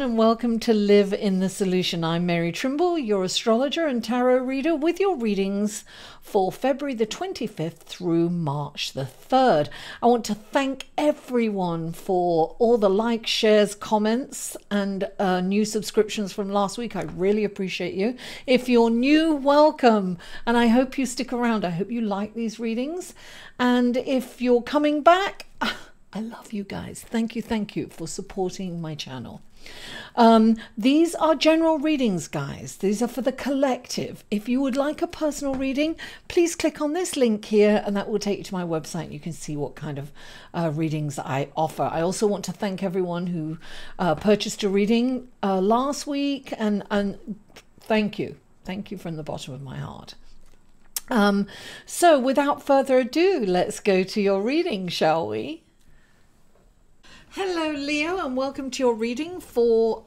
and welcome to Live in the Solution. I'm Mary Trimble, your astrologer and tarot reader, with your readings for February the 25th through March the 3rd. I want to thank everyone for all the likes, shares, comments, and new subscriptions from last week. I really appreciate you. If you're new, welcome, and I hope you stick around. I hope you like these readings. And if you're coming back, I love you guys. Thank you for supporting my channel. These are general readings, guys. These are for the collective. If you would like a personal reading, please click on this link here and that will take you to my website. You can see what kind of readings I offer. I also want to thank everyone who purchased a reading last week, and thank you. Thank you from the bottom of my heart. So without further ado, let's go to your reading, shall we? Hello, Leo, and welcome to your reading for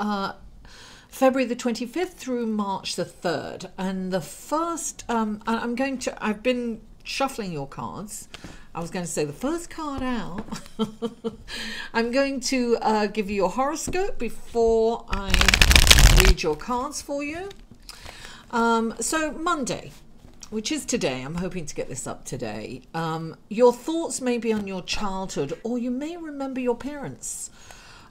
February the 25th through March the 3rd. And the first, I've been shuffling your cards. I was going to say the first card out. I'm going to give you your horoscope before I read your cards for you. So Monday, which is today, I'm hoping to get this up today. Your thoughts may be on your childhood, or you may remember your parents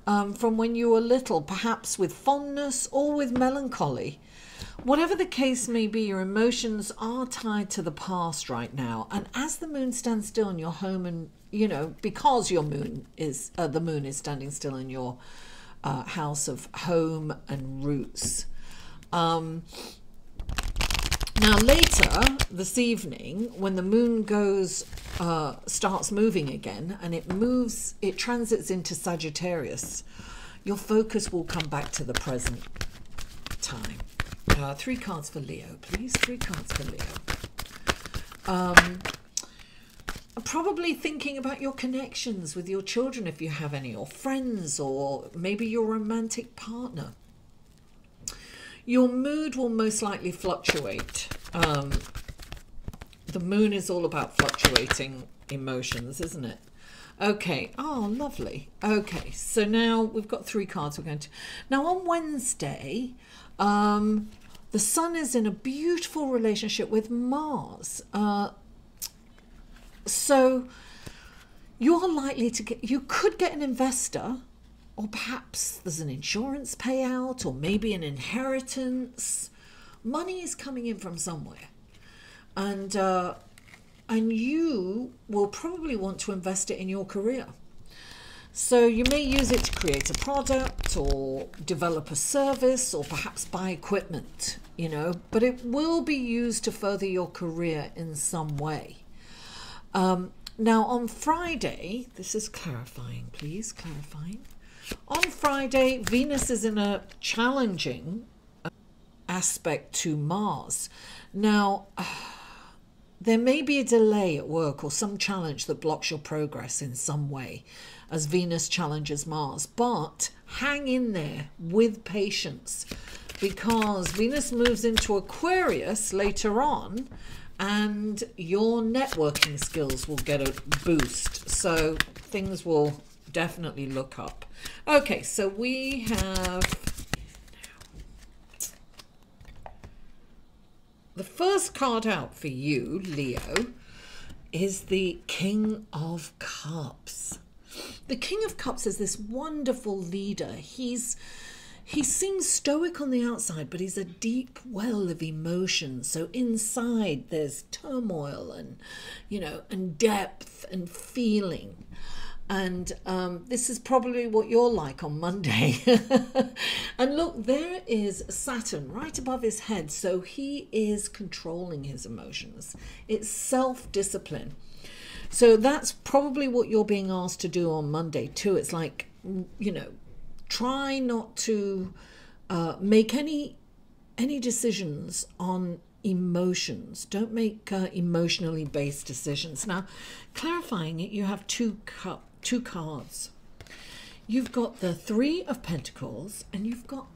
from when you were little, perhaps with fondness or with melancholy. Whatever the case may be, your emotions are tied to the past right now. And as the moon stands still in your home, and because your moon is the moon is standing still in your house of home and roots. Now later this evening, when the moon starts moving again, and it transits into Sagittarius, your focus will come back to the present time. 3 cards for Leo, please. 3 cards for Leo. Probably thinking about your connections with your children, if you have any, or friends, or maybe your romantic partner. Your mood will most likely fluctuate. The moon is all about fluctuating emotions, isn't it? Okay. Oh, lovely. Okay. So now we've got 3 cards we're going to... Now on Wednesday, the sun is in a beautiful relationship with Mars. So you're likely to get... You could get an investor, or perhaps there's an insurance payout, or maybe an inheritance. Money is coming in from somewhere. And you will probably want to invest it in your career. So you may use it to create a product or develop a service, or perhaps buy equipment, but it will be used to further your career in some way. Now on Friday, this is clarifying, please, clarifying. On Friday, Venus is in a challenging aspect to Mars. Now, there may be a delay at work or some challenge that blocks your progress in some way as Venus challenges Mars. But hang in there with patience, because Venus moves into Aquarius later on, and your networking skills will get a boost. So things will definitely look up. Okay, so we have the first card out for you, Leo, is the King of Cups. The King of Cups is this wonderful leader. He seems stoic on the outside, but he's a deep well of emotion. So inside there's turmoil and, and depth and feeling. And this is probably what you're like on Monday. And look, there is Saturn right above his head. So he is controlling his emotions. It's self-discipline. So that's probably what you're being asked to do on Monday too. It's like, try not to make any decisions on emotions. Don't make emotionally based decisions. Now, clarifying it, you have two cards. You've got the 3 of Pentacles, and you've got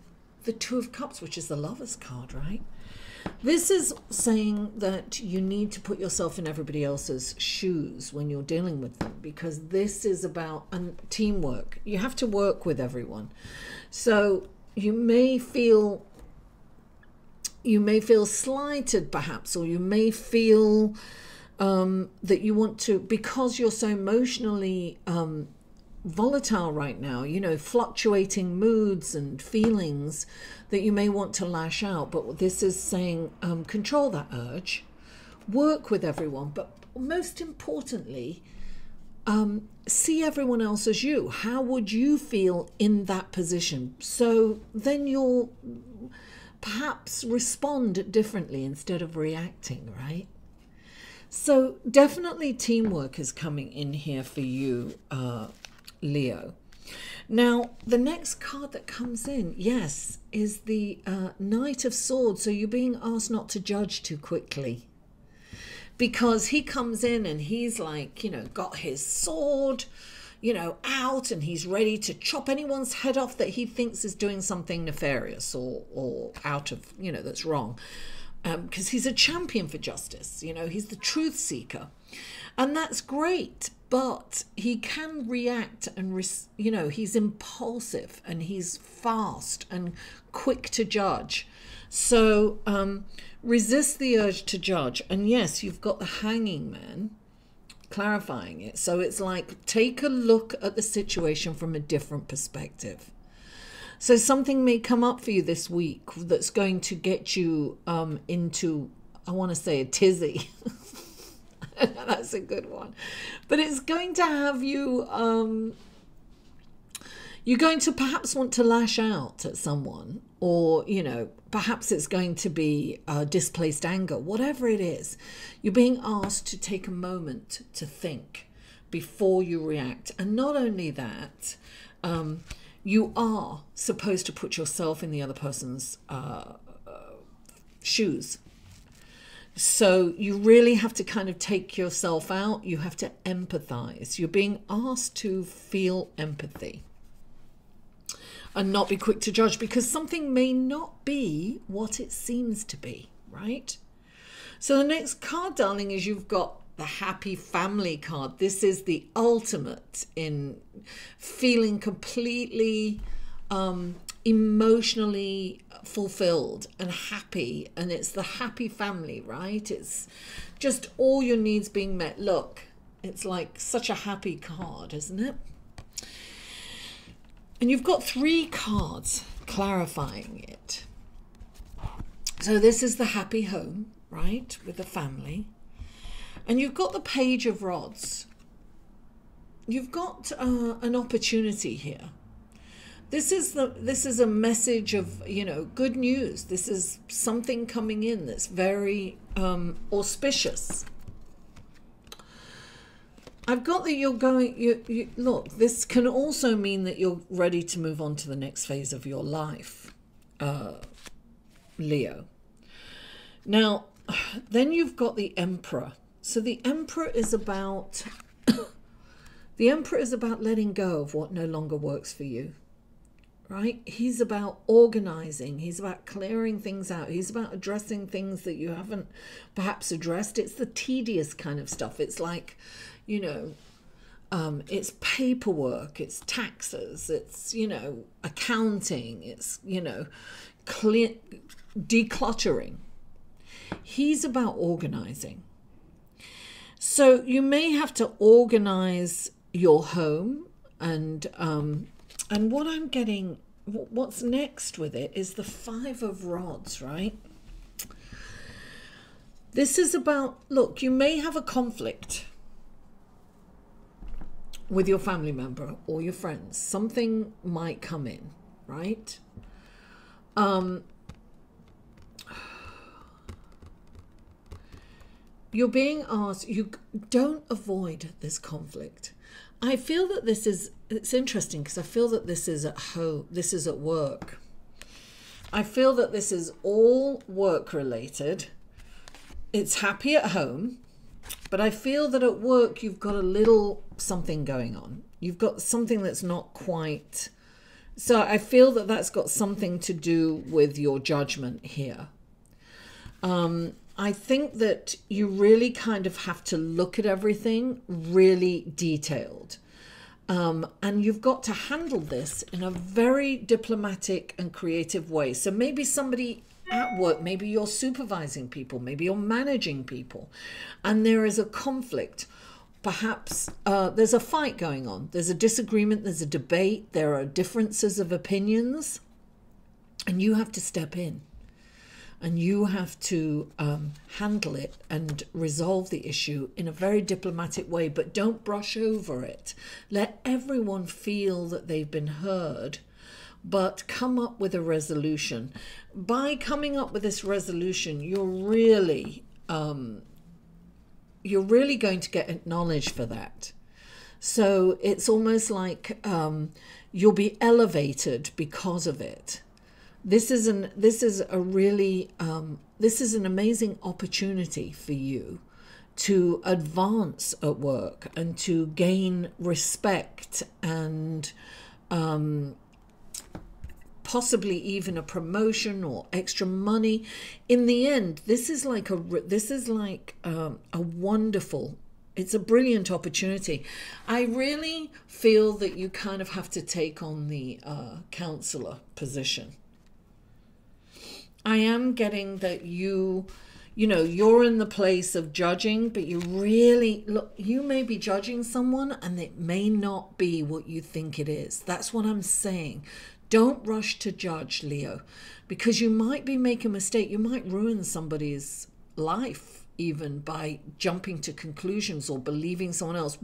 the 2 of Cups, which is the Lover's card, right? This is saying that you need to put yourself in everybody else's shoes when you're dealing with them, because this is about teamwork. You have to work with everyone. So you may feel slighted perhaps, or you may feel that you want to, because you're so emotionally volatile right now, you know, fluctuating moods and feelings, that you may want to lash out. But this is saying control that urge, work with everyone, but most importantly, see everyone else as you. How would you feel in that position? So then you'll perhaps respond differently instead of reacting, right? So definitely teamwork is coming in here for you, Leo. Now, the next card that comes in, yes, is the Knight of Swords. So you're being asked not to judge too quickly, because he comes in and he's like, you know, got his sword, you know, out, and he's ready to chop anyone's head off that he thinks is doing something nefarious or out of, you know, that's wrong. Because he's a champion for justice, you know, he's the truth seeker. And that's great, but he can react and, you know, he's impulsive and he's fast and quick to judge. So resist the urge to judge. And yes, you've got the Hanging Man clarifying it. So it's like, take a look at the situation from a different perspective. So something may come up for you this week that's going to get you into, I want to say, a tizzy. That's a good one. But it's going to have you, you're going to perhaps want to lash out at someone, or, you know, perhaps it's going to be displaced anger, whatever it is. You're being asked to take a moment to think before you react. And not only that, you are supposed to put yourself in the other person's shoes. So you really have to kind of take yourself out. You have to empathize. You're being asked to feel empathy and not be quick to judge, because something may not be what it seems to be, right? So the next card, darling, is you've got the Happy Family card. This is the ultimate in feeling completely emotionally fulfilled and happy. And it's the happy family, right? It's just all your needs being met. Look, it's like such a happy card, isn't it? And you've got 3 cards clarifying it. So this is the happy home, right, with the family. And you've got the Page of Rods. You've got an opportunity here. This is a message of, you know, good news. This is something coming in that's very auspicious. I've got that you're going, look, this can also mean that you're ready to move on to the next phase of your life, Leo. Now, then you've got the Emperor. So the Emperor is about letting go of what no longer works for you, right? He's about organizing. He's about clearing things out. He's about addressing things that you haven't perhaps addressed. It's the tedious kind of stuff. It's like, you know, it's paperwork, it's taxes, it's, you know, accounting, it's, you know, decluttering. He's about organizing. So you may have to organize your home, and what I'm getting, what's next with it is the 5 of Rods, right? This is about, look, you may have a conflict with your family member or your friends. Something might come in, right? You're being asked, you don't avoid this conflict. I feel that this is, it's interesting because I feel that this is at home, this is at work. I feel that this is all work related. It's happy at home, but I feel that at work you've got a little something going on. You've got something that's not quite, so I feel that that's got something to do with your judgment here. I think that you really kind of have to look at everything really detailed. And you've got to handle this in a very diplomatic and creative way. So maybe somebody at work, maybe you're supervising people, maybe you're managing people, and there is a conflict. Perhaps there's a fight going on. There's a disagreement, there's a debate, there are differences of opinions, and you have to step in. And you have to handle it and resolve the issue in a very diplomatic way, but don't brush over it. Let everyone feel that they've been heard, but come up with a resolution. By coming up with this resolution, you're really going to get acknowledged for that. So it's almost like you'll be elevated because of it. This is an amazing opportunity for you to advance at work and to gain respect and possibly even a promotion or extra money. In the end, this is like a wonderful. It's a brilliant opportunity. I really feel that you kind of have to take on the counselor position. I am getting that you're in the place of judging, but you may be judging someone and it may not be what you think it is. That's what I'm saying. Don't rush to judge, Leo, because you might be making a mistake. You might ruin somebody's life even by jumping to conclusions or believing someone else.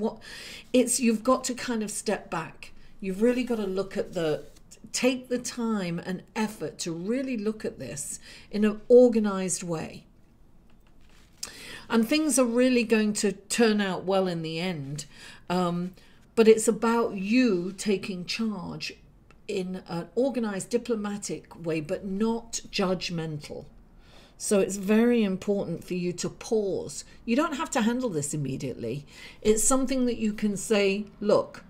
You've got to kind of step back. You've really got to take the time and effort to really look at this in an organized way. And things are really going to turn out well in the end. But it's about you taking charge in an organized, diplomatic way, but not judgmental. So it's very important for you to pause. You don't have to handle this immediately. It's something that you can say, look,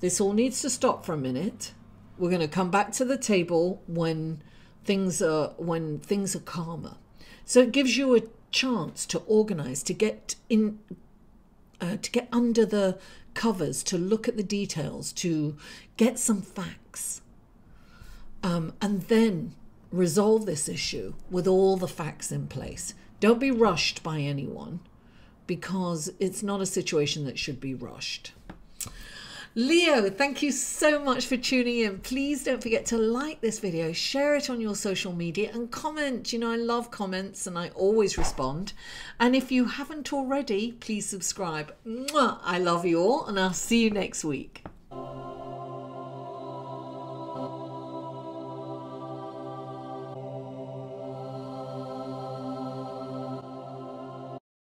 this all needs to stop for a minute. We're going to come back to the table when things are calmer. So it gives you a chance to organize, to get under the covers, to look at the details, to get some facts, and then resolve this issue with all the facts in place. Don't be rushed by anyone, because it's not a situation that should be rushed. Leo, thank you so much for tuning in. Please don't forget to like this video, share it on your social media, and comment. I love comments and I always respond. And if you haven't already, please subscribe. Mwah! I love you all, and I'll see you next week.